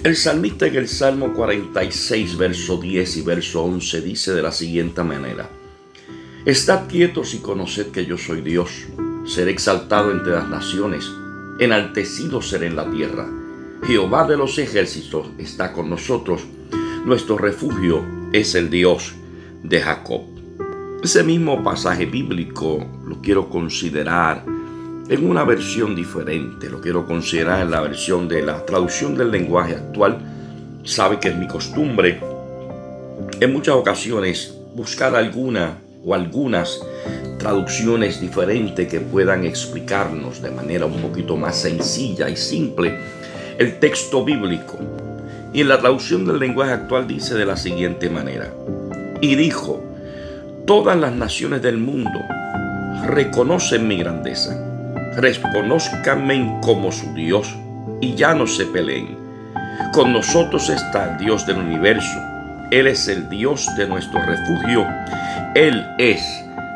El salmista en el Salmo 46, verso 10 y verso 11 dice de la siguiente manera: Estad quietos y conoced que yo soy Dios. Seré exaltado entre las naciones, enaltecido seré en la tierra. Jehová de los ejércitos está con nosotros. Nuestro refugio es el Dios de Jacob. Ese mismo pasaje bíblico lo quiero considerar en una versión diferente. Lo quiero considerar en la versión de la traducción del lenguaje actual. Sabe que es mi costumbre en muchas ocasiones buscar alguna o algunas traducciones diferentes que puedan explicarnos de manera un poquito más sencilla y simple el texto bíblico. Y en la traducción del lenguaje actual dice de la siguiente manera: y dijo, todas las naciones del mundo reconocen mi grandeza, reconózcanme como su Dios y ya no se peleen. Con nosotros está el Dios del universo. Él es el Dios de nuestro refugio. Él es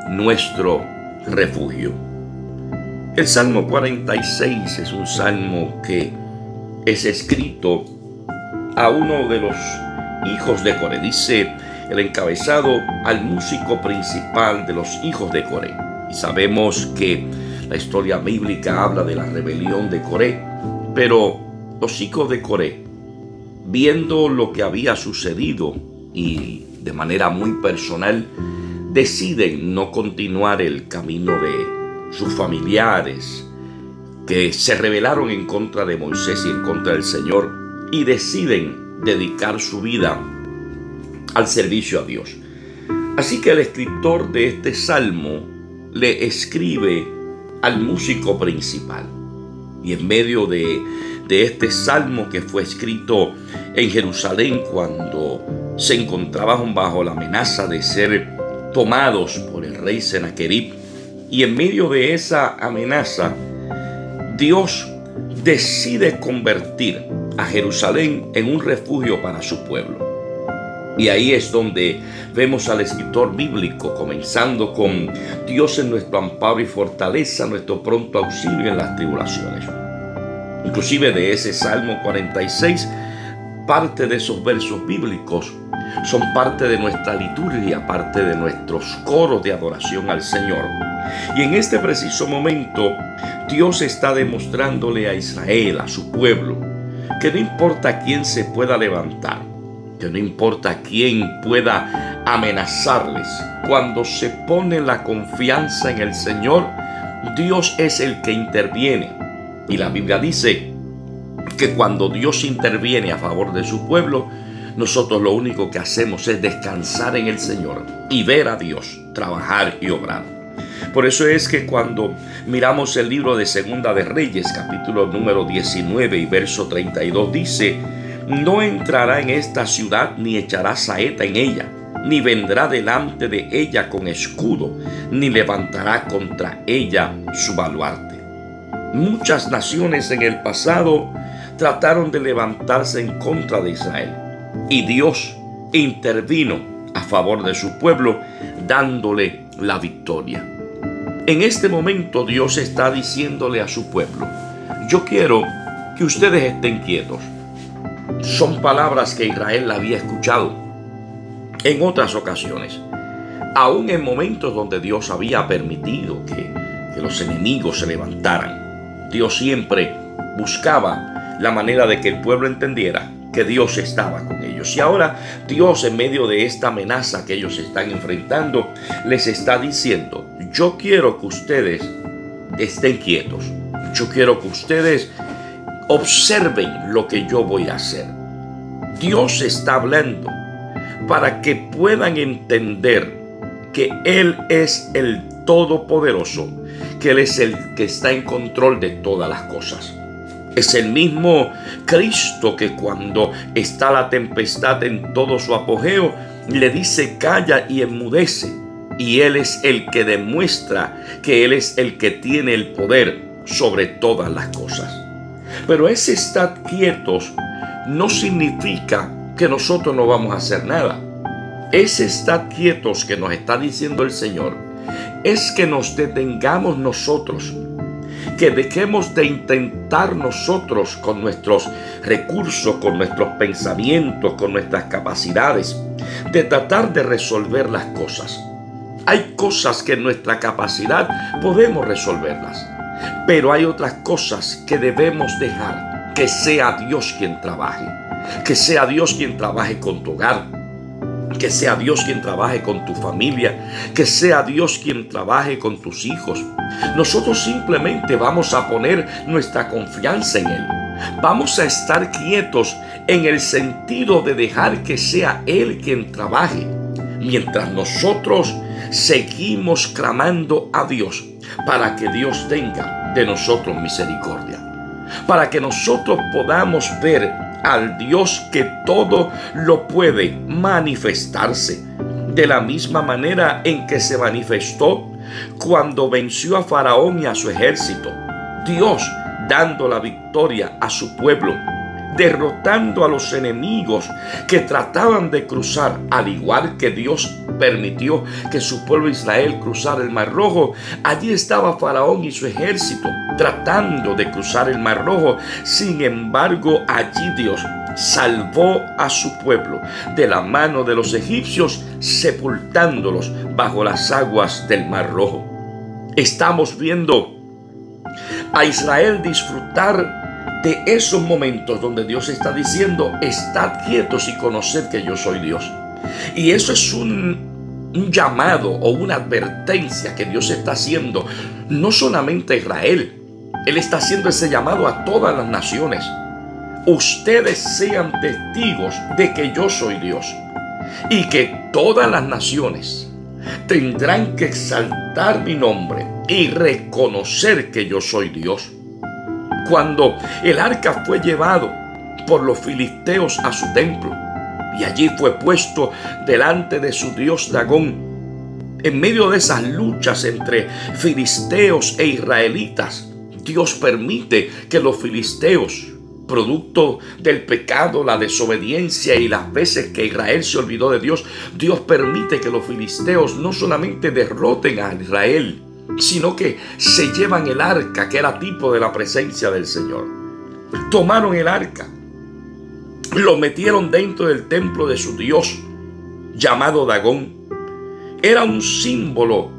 nuestro refugio. El Salmo 46 es un salmo que es escrito a uno de los hijos de Coré. Dice el encabezado: al músico principal de los hijos de Coré. Y sabemos que la historia bíblica habla de la rebelión de Coré, pero los hijos de Coré, viendo lo que había sucedido y de manera muy personal, deciden no continuar el camino de sus familiares que se rebelaron en contra de Moisés y en contra del Señor, y deciden dedicar su vida al servicio a Dios. Así que el escritor de este salmo le escribe al músico principal. Y en medio de este salmo, que fue escrito en Jerusalén cuando se encontraban bajo la amenaza de ser tomados por el rey Sennacherib, y en medio de esa amenaza, Dios decide convertir a Jerusalén en un refugio para su pueblo. Y ahí es donde vemos al escritor bíblico comenzando con: Dios es nuestro amparo y fortaleza, nuestro pronto auxilio en las tribulaciones. Inclusive de ese Salmo 46, parte de esos versos bíblicos son parte de nuestra liturgia, parte de nuestros coros de adoración al Señor. Y en este preciso momento, Dios está demostrándole a Israel, a su pueblo, que no importa quién se pueda levantar, que no importa quién pueda amenazarles, cuando se pone la confianza en el Señor, Dios es el que interviene. Y la Biblia dice que cuando Dios interviene a favor de su pueblo, nosotros lo único que hacemos es descansar en el Señor y ver a Dios trabajar y obrar. Por eso es que cuando miramos el libro de Segunda de Reyes, capítulo número 19 y verso 32, dice: no entrará en esta ciudad ni echará saeta en ella, ni vendrá delante de ella con escudo, ni levantará contra ella su baluarte. Muchas naciones en el pasado trataron de levantarse en contra de Israel, y Dios intervino a favor de su pueblo, dándole la victoria. En este momento Dios está diciéndole a su pueblo: yo quiero que ustedes estén quietos. Son palabras que Israel había escuchado en otras ocasiones, aún en momentos donde Dios había permitido que los enemigos se levantaran. Dios siempre buscaba la manera de que el pueblo entendiera que Dios estaba con ellos. Y ahora Dios, en medio de esta amenaza que ellos están enfrentando, les está diciendo: yo quiero que ustedes estén quietos. Yo quiero que ustedes observen lo que yo voy a hacer. Dios está hablando para que puedan entender que Él es el Todopoderoso, que Él es el que está en control de todas las cosas. Es el mismo Cristo que cuando está la tempestad en todo su apogeo, le dice: calla y enmudece. Y Él es el que demuestra que Él es el que tiene el poder sobre todas las cosas. Pero ese estar quietos no significa que nosotros no vamos a hacer nada. Ese estar quietos que nos está diciendo el Señor es que nos detengamos nosotros que dejemos de intentar nosotros con nuestros recursos, con nuestros pensamientos, con nuestras capacidades, de tratar de resolver las cosas. Hay cosas que en nuestra capacidad podemos resolverlas, pero hay otras cosas que debemos dejar que sea Dios quien trabaje. Que sea Dios quien trabaje con tu hogar, que sea Dios quien trabaje con tu familia, que sea Dios quien trabaje con tus hijos. Nosotros simplemente vamos a poner nuestra confianza en Él. Vamos a estar quietos en el sentido de dejar que sea Él quien trabaje, mientras nosotros seguimos clamando a Dios para que Dios tenga de nosotros misericordia, para que nosotros podamos ver al Dios que todo lo puede manifestarse de la misma manera en que se manifestó cuando venció a Faraón y a su ejército. Dios dando la victoria a su pueblo, derrotando a los enemigos que trataban de cruzar, al igual que Dios permitió que su pueblo Israel cruzara el Mar Rojo. Allí estaba Faraón y su ejército tratando de cruzar el Mar Rojo. Sin embargo, allí Dios salvó a su pueblo de la mano de los egipcios, sepultándolos bajo las aguas del Mar Rojo. Estamos viendo a Israel disfrutar de esos momentos donde Dios está diciendo: estad quietos y conoced que yo soy Dios. Y eso es un llamado o una advertencia que Dios está haciendo no solamente a Israel. Él está haciendo ese llamado a todas las naciones. Ustedes sean testigos de que yo soy Dios, y que todas las naciones tendrán que exaltar mi nombre y reconocer que yo soy Dios. Cuando el arca fue llevado por los filisteos a su templo, y allí fue puesto delante de su dios Dagón, en medio de esas luchas entre filisteos e israelitas, Dios permite que los filisteos, producto del pecado, la desobediencia y las veces que Israel se olvidó de Dios, Dios permite que los filisteos no solamente derroten a Israel, sino que se llevan el arca, que era tipo de la presencia del Señor. Tomaron el arca, lo metieron dentro del templo de su dios llamado Dagón. Era un símbolo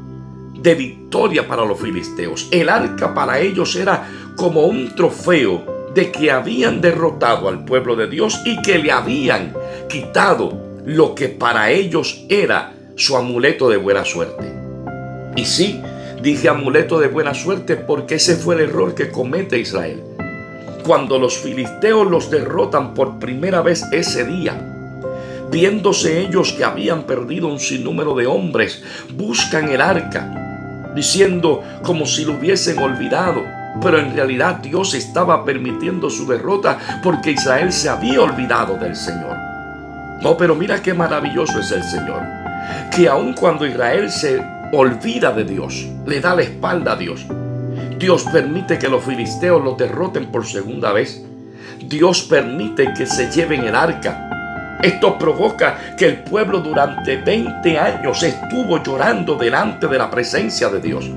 de victoria para los filisteos. El arca para ellos era como un trofeo de que habían derrotado al pueblo de Dios y que le habían quitado lo que para ellos era su amuleto de buena suerte. Y sí, dije amuleto de buena suerte porque ese fue el error que comete Israel. Cuando los filisteos los derrotan por primera vez ese día, viéndose ellos que habían perdido un sinnúmero de hombres, buscan el arca, diciendo como si lo hubiesen olvidado. Pero en realidad Dios estaba permitiendo su derrota porque Israel se había olvidado del Señor. No, pero mira qué maravilloso es el Señor, que aun cuando Israel se olvida de Dios, le da la espalda a Dios, Dios permite que los filisteos los derroten por segunda vez. Dios permite que se lleven el arca. Esto provoca que el pueblo durante 20 años estuvo llorando delante de la presencia de Dios,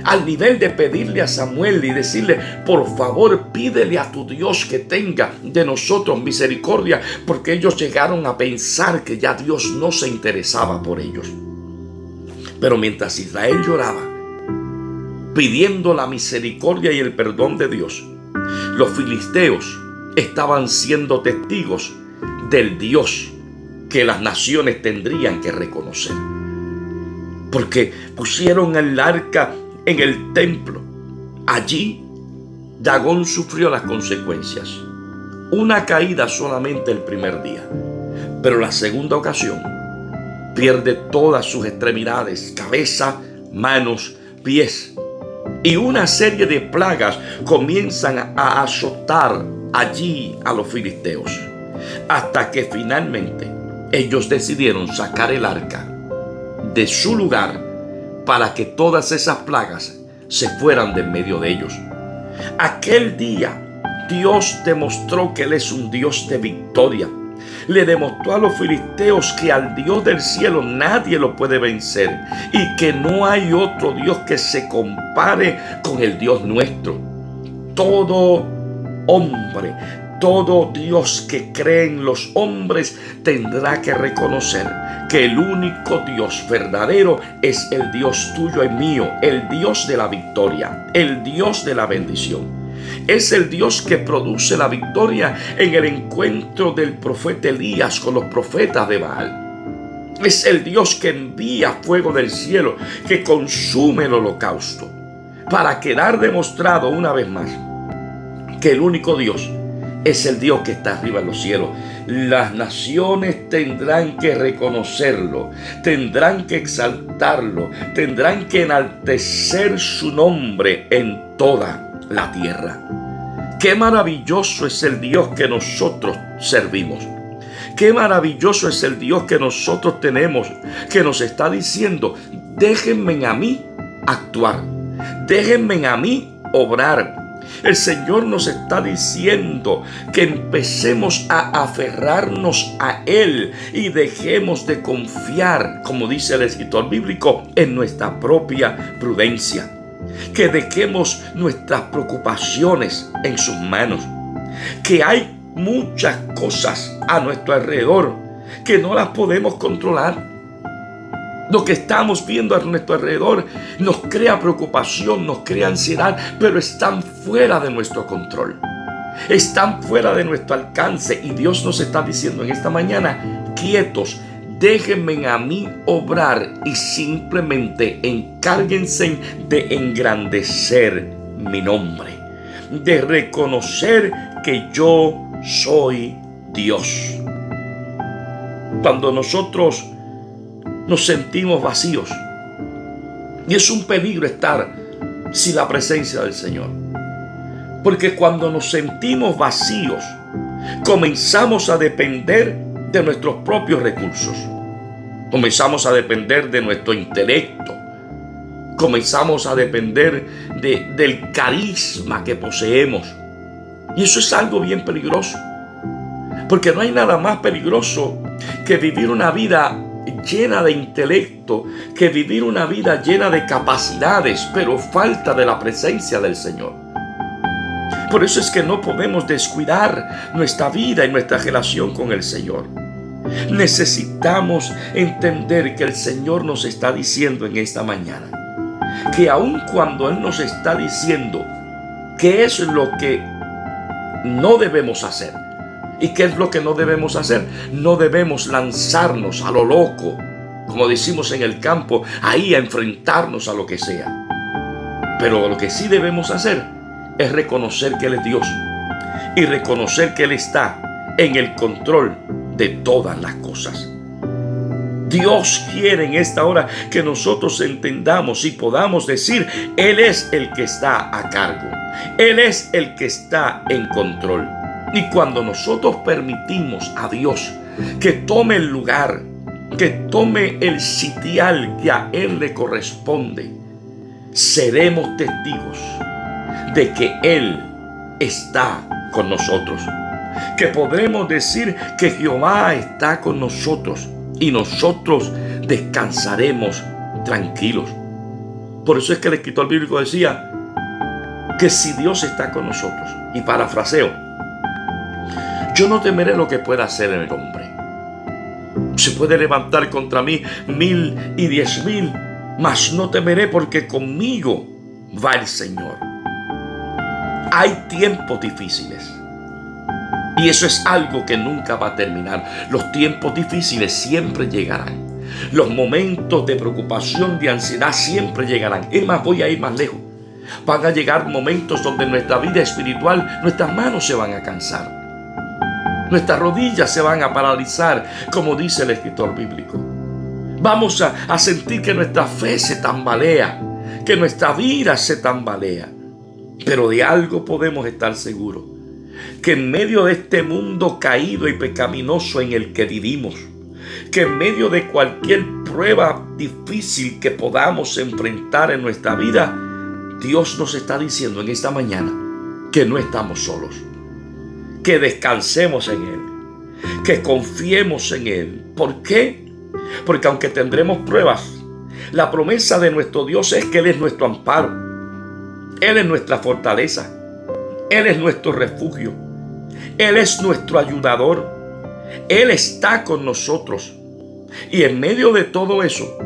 al nivel de pedirle a Samuel y decirle: por favor, pídele a tu Dios que tenga de nosotros misericordia, porque ellos llegaron a pensar que ya Dios no se interesaba por ellos. Pero mientras Israel lloraba, pidiendo la misericordia y el perdón de Dios, los filisteos estaban siendo testigos del Dios que las naciones tendrían que reconocer, porque pusieron el arca en el templo. Allí Dagón sufrió las consecuencias. Una caída solamente el primer día, pero la segunda ocasión pierde todas sus extremidades: cabeza, manos, pies. Y una serie de plagas comienzan a azotar allí a los filisteos, hasta que finalmente ellos decidieron sacar el arca de su lugar para que todas esas plagas se fueran de en medio de ellos. Aquel día Dios demostró que Él es un Dios de victoria, Le demostró a los filisteos que al Dios del cielo nadie lo puede vencer y que no hay otro Dios que se compare con el Dios nuestro. Todo hombre, todo Dios que cree en los hombres tendrá que reconocer que el único Dios verdadero es el Dios tuyo y mío, el Dios de la victoria, el Dios de la bendición. Es el Dios que produce la victoria en el encuentro del profeta Elías con los profetas de Baal. Es el Dios que envía fuego del cielo, que consume el holocausto, para quedar demostrado una vez más que el único Dios es el Dios que está arriba en los cielos. Las naciones tendrán que reconocerlo, tendrán que exaltarlo, tendrán que enaltecer su nombre en toda la tierra. Qué maravilloso es el Dios que nosotros servimos. Qué maravilloso es el Dios que nosotros tenemos, que nos está diciendo: déjenme a mí actuar, déjenme a mí obrar. El Señor nos está diciendo que empecemos a aferrarnos a Él y dejemos de confiar, como dice el escritor bíblico, en nuestra propia prudencia. Que dejemos nuestras preocupaciones en sus manos. Que hay muchas cosas a nuestro alrededor que no las podemos controlar. Lo que estamos viendo a nuestro alrededor nos crea preocupación, nos crea ansiedad, pero están fuera de nuestro control. Están fuera de nuestro alcance. Y Dios nos está diciendo en esta mañana: quietos, déjenme a mí obrar y simplemente encárguense de engrandecer mi nombre, de reconocer que yo soy Dios. Cuando nosotros nos sentimos vacíos, y es un peligro estar sin la presencia del Señor, porque cuando nos sentimos vacíos, comenzamos a depender de nuestros propios recursos, comenzamos a depender de nuestro intelecto, comenzamos a depender del carisma que poseemos, y eso es algo bien peligroso, porque no hay nada más peligroso que vivir una vida llena de intelecto, que vivir una vida llena de capacidades, pero falta de la presencia del Señor. Por eso es que no podemos descuidar nuestra vida y nuestra relación con el Señor. Necesitamos entender que el Señor nos está diciendo en esta mañana que aun cuando Él nos está diciendo qué es lo que no debemos hacer y qué es lo que no debemos hacer, no debemos lanzarnos a lo loco, como decimos en el campo, ahí a enfrentarnos a lo que sea. Pero lo que sí debemos hacer es reconocer que Él es Dios y reconocer que Él está en el control de todas las cosas. Dios quiere en esta hora que nosotros entendamos y podamos decir: Él es el que está a cargo, Él es el que está en control. Y cuando nosotros permitimos a Dios que tome el lugar, que tome el sitial que a Él le corresponde, seremos testigos de que Él está con nosotros, que podremos decir que Jehová está con nosotros y nosotros descansaremos tranquilos. Por eso es que el escritor bíblico decía que si Dios está con nosotros, y parafraseo: yo no temeré lo que pueda hacer el hombre. Se puede levantar contra mí 1000 y 10,000, mas no temeré, porque conmigo va el Señor. Hay tiempos difíciles, y eso es algo que nunca va a terminar. Los tiempos difíciles siempre llegarán. Los momentos de preocupación, de ansiedad siempre llegarán. Es más, voy a ir más lejos. Van a llegar momentos donde en nuestra vida espiritual nuestras manos se van a cansar, nuestras rodillas se van a paralizar, como dice el escritor bíblico. Vamos a sentir que nuestra fe se tambalea, que nuestra vida se tambalea. Pero de algo podemos estar seguros: que en medio de este mundo caído y pecaminoso en el que vivimos, que en medio de cualquier prueba difícil que podamos enfrentar en nuestra vida, Dios nos está diciendo en esta mañana que no estamos solos, que descansemos en Él, que confiemos en Él. ¿Por qué? Porque aunque tendremos pruebas, la promesa de nuestro Dios es que Él es nuestro amparo. Él es nuestra fortaleza. Él es nuestro refugio. Él es nuestro ayudador. Él está con nosotros. Y en medio de todo eso,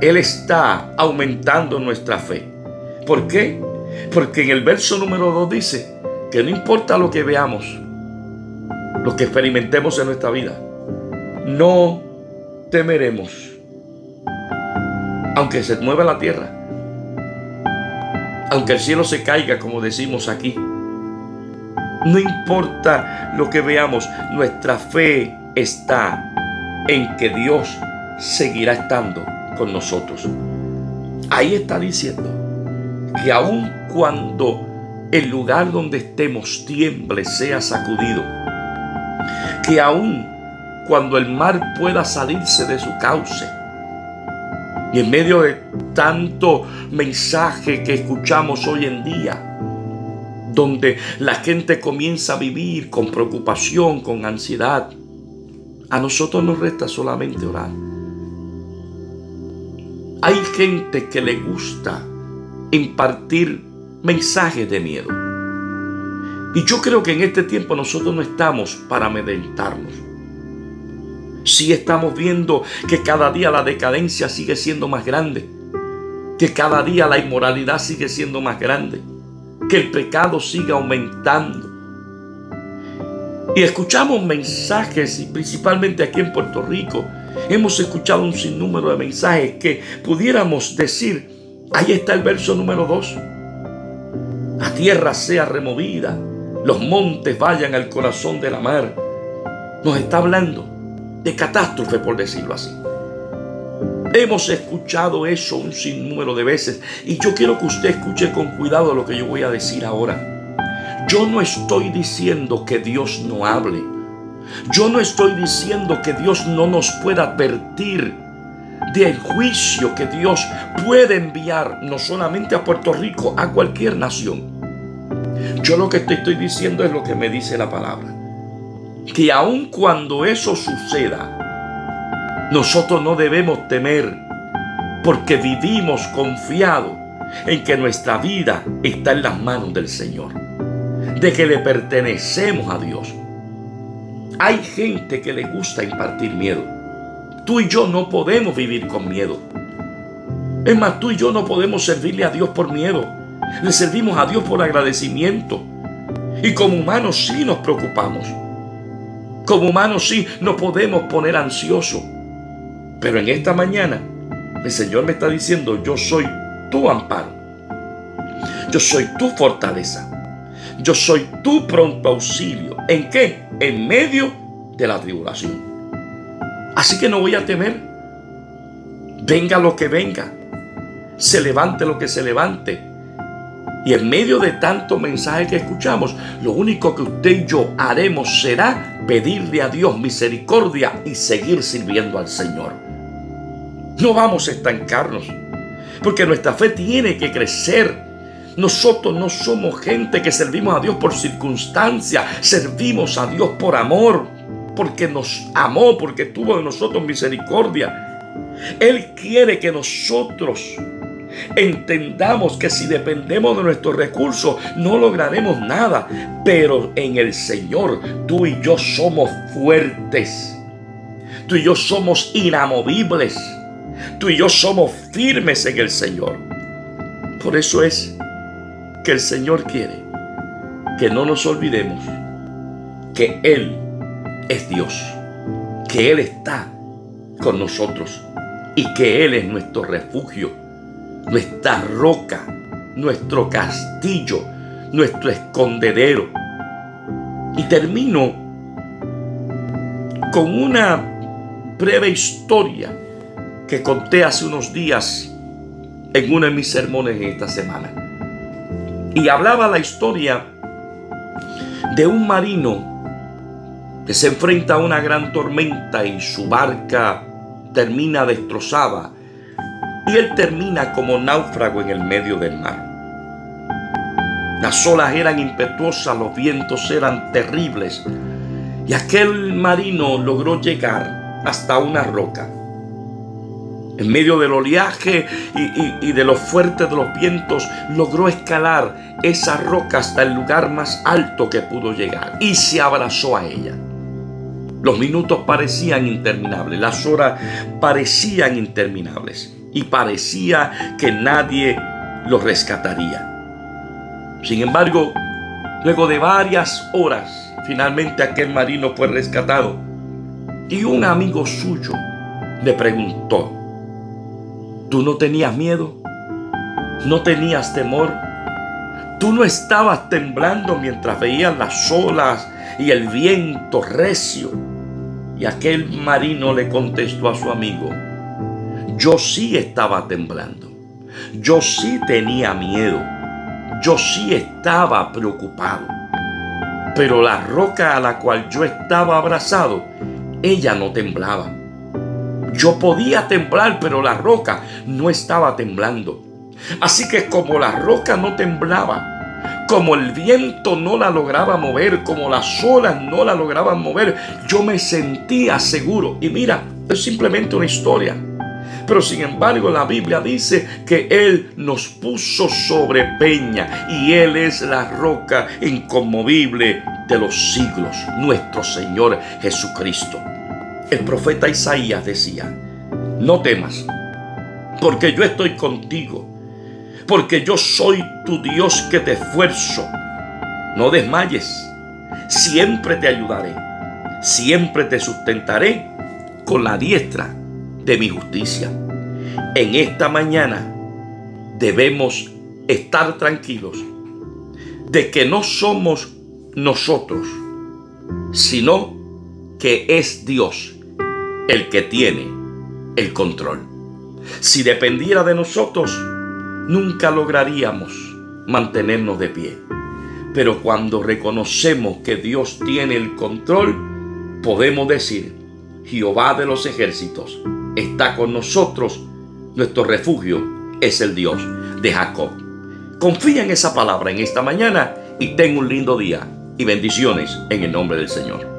Él está aumentando nuestra fe. ¿Por qué? Porque en el verso número 2 dice que no importa lo que veamos, lo que experimentemos en nuestra vida, no temeremos. Aunque se mueva la tierra, aunque el cielo se caiga, como decimos aquí, no importa lo que veamos, nuestra fe está en que Dios seguirá estando con nosotros. Ahí está diciendo que aun cuando el lugar donde estemos tiemble, sea sacudido, que aun cuando el mar pueda salirse de su cauce, y en medio de tanto mensaje que escuchamos hoy en día, donde la gente comienza a vivir con preocupación, con ansiedad, a nosotros nos resta solamente orar. Hay gente que le gusta impartir mensajes de miedo. Y yo creo que en este tiempo nosotros no estamos para amedrentarnos. Sí estamos viendo que cada día la decadencia sigue siendo más grande, que cada día la inmoralidad sigue siendo más grande, que el pecado sigue aumentando. Y escuchamos mensajes, y principalmente aquí en Puerto Rico, hemos escuchado un sinnúmero de mensajes que pudiéramos decir, ahí está el verso número 2. La tierra sea removida, los montes vayan al corazón de la mar. Nos está hablando de catástrofe, por decirlo así. Hemos escuchado eso un sinnúmero de veces, y yo quiero que usted escuche con cuidado lo que yo voy a decir ahora. Yo no estoy diciendo que Dios no hable. Yo no estoy diciendo que Dios no nos pueda advertir del juicio que Dios puede enviar no solamente a Puerto Rico, a cualquier nación. Yo lo que te estoy diciendo es lo que me dice la palabra. Que aun cuando eso suceda, nosotros no debemos temer, porque vivimos confiados en que nuestra vida está en las manos del Señor, de que le pertenecemos a Dios. Hay gente que le gusta impartir miedo. Tú y yo no podemos vivir con miedo. Es más, tú y yo no podemos servirle a Dios por miedo. Le servimos a Dios por agradecimiento. Y como humanos sí nos preocupamos. Como humanos sí nos podemos poner ansiosos. Pero en esta mañana el Señor me está diciendo, yo soy tu amparo. Yo soy tu fortaleza. Yo soy tu pronto auxilio. ¿En qué? En medio de la tribulación. Así que no voy a temer. Venga lo que venga. Se levante lo que se levante. Y en medio de tantos mensajes que escuchamos, lo único que usted y yo haremos será pedirle a Dios misericordia y seguir sirviendo al Señor. No vamos a estancarnos, porque nuestra fe tiene que crecer. Nosotros no somos gente que servimos a Dios por circunstancia, servimos a Dios por amor, porque nos amó, porque tuvo de nosotros misericordia. Él quiere que nosotros entendamos que si dependemos de nuestros recursos no lograremos nada, pero en el Señor tú y yo somos fuertes, tú y yo somos inamovibles, tú y yo somos firmes en el Señor. Por eso es que el Señor quiere que no nos olvidemos que Él es Dios, que Él está con nosotros y que Él es nuestro refugio, nuestra roca, nuestro castillo, nuestro escondedero. Y termino con una breve historia que conté hace unos días en uno de mis sermones en esta semana. Y hablaba la historia de un marino que se enfrenta a una gran tormenta y su barca termina destrozada. Y él termina como náufrago en el medio del mar. Las olas eran impetuosas, los vientos eran terribles. Y aquel marino logró llegar hasta una roca. En medio del oleaje y de lo fuerte de los vientos, logró escalar esa roca hasta el lugar más alto que pudo llegar. Y se abrazó a ella. Los minutos parecían interminables. Las horas parecían interminables. Y parecía que nadie lo rescataría. Sin embargo, luego de varias horas, finalmente aquel marino fue rescatado. Y un amigo suyo le preguntó: ¿tú no tenías miedo? ¿No tenías temor? ¿Tú no estabas temblando mientras veías las olas y el viento recio? Y aquel marino le contestó a su amigo: yo sí estaba temblando. Yo sí tenía miedo. Yo sí estaba preocupado. Pero la roca a la cual yo estaba abrazado, ella no temblaba. Yo podía temblar, pero la roca no estaba temblando. Así que como la roca no temblaba, como el viento no la lograba mover, como las olas no la lograban mover, yo me sentía seguro. Y mira, es simplemente una historia. Pero sin embargo la Biblia dice que Él nos puso sobre peña y Él es la roca inconmovible de los siglos, nuestro Señor Jesucristo. El profeta Isaías decía: no temas, porque yo estoy contigo, porque yo soy tu Dios que te esfuerzo. No desmayes, siempre te ayudaré, siempre te sustentaré con la diestra de mi justicia. En esta mañana debemos estar tranquilos de que no somos nosotros, sino que es Dios el que tiene el control. Si dependiera de nosotros, nunca lograríamos mantenernos de pie. Pero cuando reconocemos que Dios tiene el control, podemos decir: Jehová de los ejércitos está con nosotros, nuestro refugio es el Dios de Jacob. Confía en esa palabra en esta mañana y ten un lindo día y bendiciones en el nombre del Señor.